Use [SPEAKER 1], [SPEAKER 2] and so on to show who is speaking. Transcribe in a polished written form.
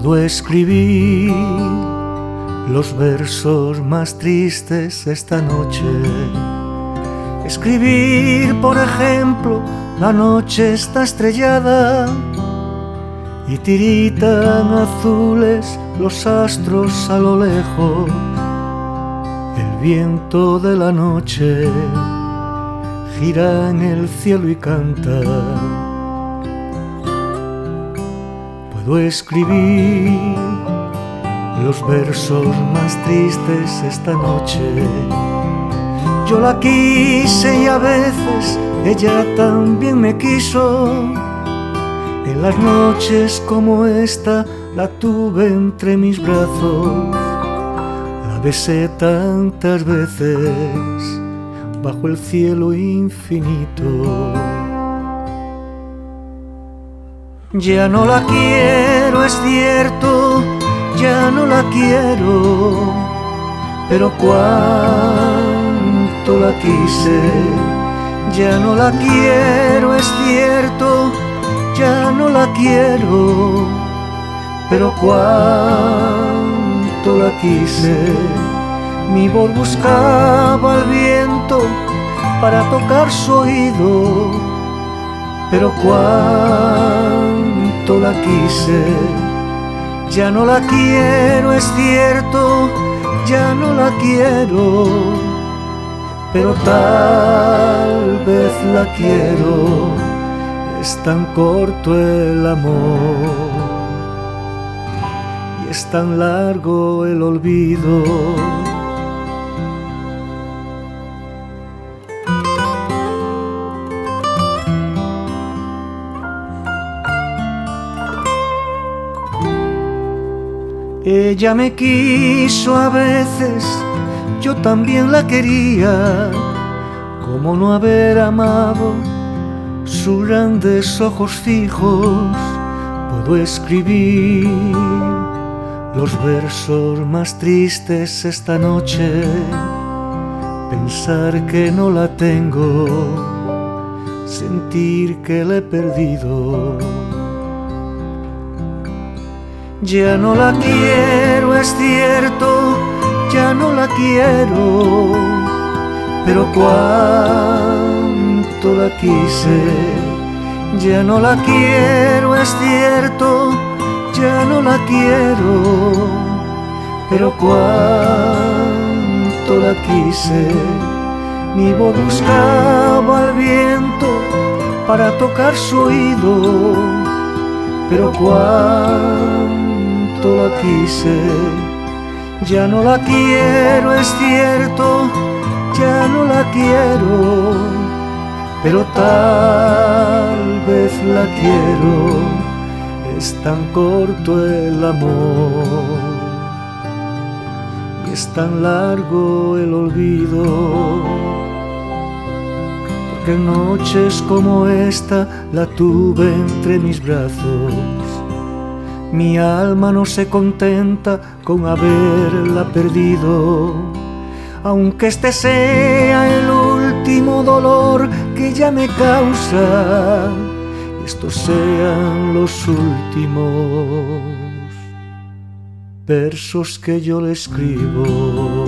[SPEAKER 1] Puedo escribir los versos más tristes esta noche. Escribir, por ejemplo, la noche está estrellada y tiritan azules los astros a lo lejos. El viento de la noche gira en el cielo y canta. Puedo escribir los versos más tristes esta noche. Yo la quise y a veces ella también me quiso. En las noches como esta la tuve entre mis brazos. La besé tantas veces bajo el cielo infinito. Ya no la quiero, es cierto, ya no la quiero, pero cuánto la quise. Ya no la quiero, es cierto, ya no la quiero, pero cuánto la quise. Mi voz buscaba al viento para tocar su oído, pero cuánto la quise. Ya no la quiero, es cierto, ya no la quiero, pero tal vez la quiero. Es tan corto el amor y es tan largo el olvido. Ella me quiso a veces, yo también la quería. ¿Cómo no haber amado sus grandes ojos fijos? Puedo escribir los versos más tristes esta noche. Pensar que no la tengo, sentir que la he perdido. Ya no la quiero, es cierto, ya no la quiero, pero cuánto la quise. Ya no la quiero, es cierto, ya no la quiero, pero cuánto la quise. Mi voz buscaba al viento para tocar su oído, pero cuánto la quise. Ya no la quiero, es cierto, ya no la quiero, pero tal vez la quiero. Es tan corto el amor y es tan largo el olvido, porque en noches como esta la tuve entre mis brazos. Mi alma no se contenta con haberla perdido, aunque este sea el último dolor que ella me causa, y estos sean los últimos versos que yo le escribo.